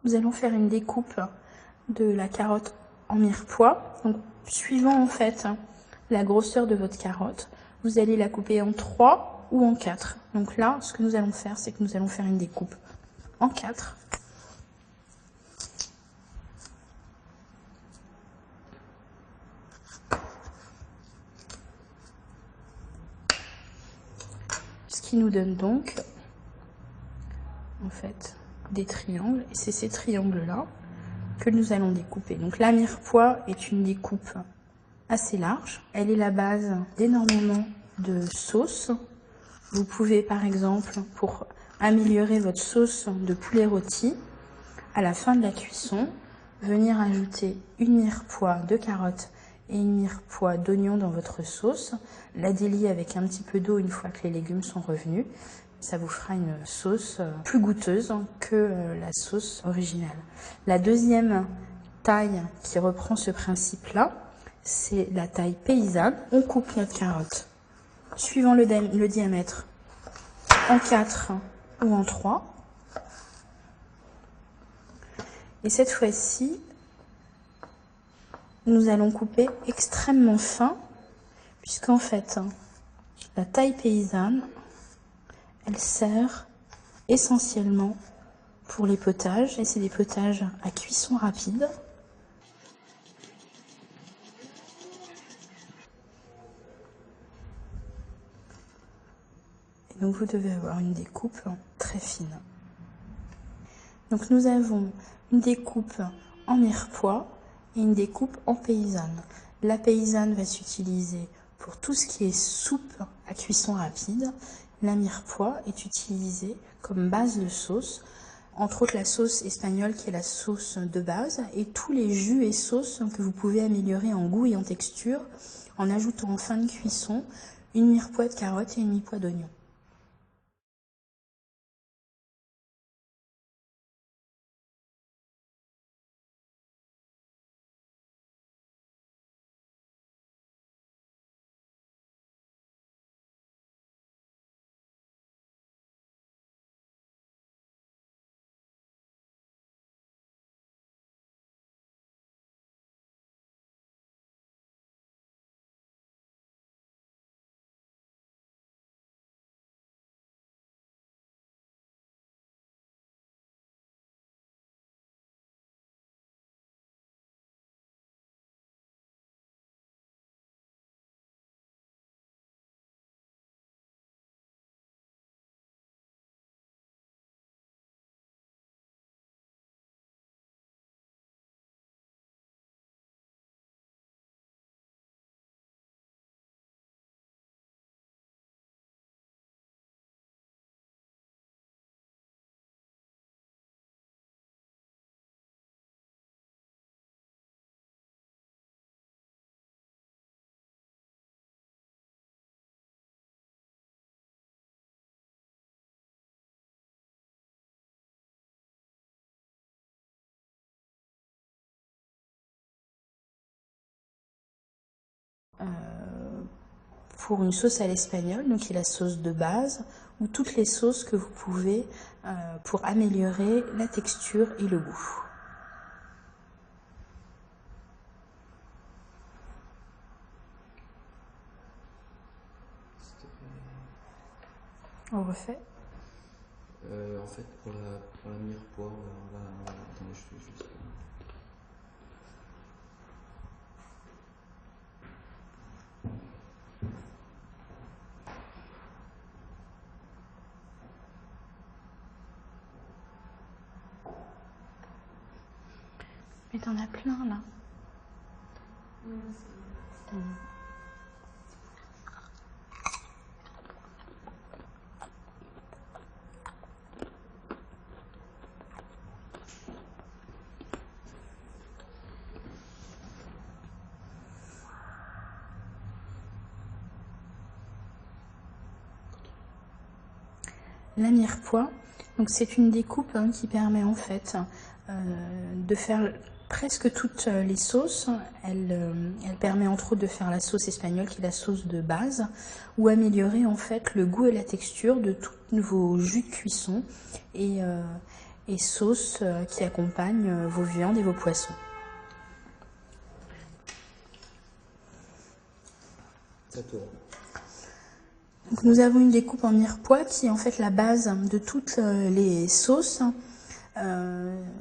nous allons faire une découpe de la carotte en mirepoix. Donc, suivant en fait la grosseur de votre carotte, vous allez la couper en 3 ou en 4. Donc là, ce que nous allons faire, c'est que nous allons faire une découpe en 4. Ce qui nous donne donc, en fait, des triangles. Et c'est ces triangles-là que nous allons découper. Donc la mirepoix est une découpe assez large. Elle est la base d'énormément de sauces. Vous pouvez par exemple, pour améliorer votre sauce de poulet rôti, à la fin de la cuisson, venir ajouter une mirepoix de carottes et une mirepoix d'oignon dans votre sauce, la délier avec un petit peu d'eau une fois que les légumes sont revenus. Ça vous fera une sauce plus goûteuse que la sauce originale. La deuxième taille qui reprend ce principe-là, c'est la taille paysanne. On coupe notre carotte suivant le diamètre en 4 ou en 3. Et cette fois-ci, nous allons couper extrêmement fin, puisqu'en fait, la taille paysanne, elle sert essentiellement pour les potages, et c'est des potages à cuisson rapide. Et donc vous devez avoir une découpe très fine. Donc nous avons une découpe en mirepoix et une découpe en paysanne. La paysanne va s'utiliser pour tout ce qui est soupe à cuisson rapide. La mirepoix est utilisée comme base de sauce, entre autres la sauce espagnole qui est la sauce de base, et tous les jus et sauces que vous pouvez améliorer en goût et en texture en ajoutant en fin de cuisson une mirepoix de carottes et une mirepoix d'oignon. Pour une sauce à l'espagnol, donc qui est la sauce de base, ou toutes les sauces que vous pouvez pour améliorer la texture et le goût. On refait. En fait, pour la mirepoix, attendez, je fais juste... Mais t'en as plein là. La mirepoix, donc c'est une découpe qui permet en fait de faire presque toutes les sauces. Elle permet entre autres de faire la sauce espagnole qui est la sauce de base, ou améliorer en fait le goût et la texture de tous vos jus de cuisson. Et et sauce qui accompagne vos viandes et vos poissons. Ça tourne. Donc nous avons une découpe en mirepoix qui est en fait la base de toutes les sauces.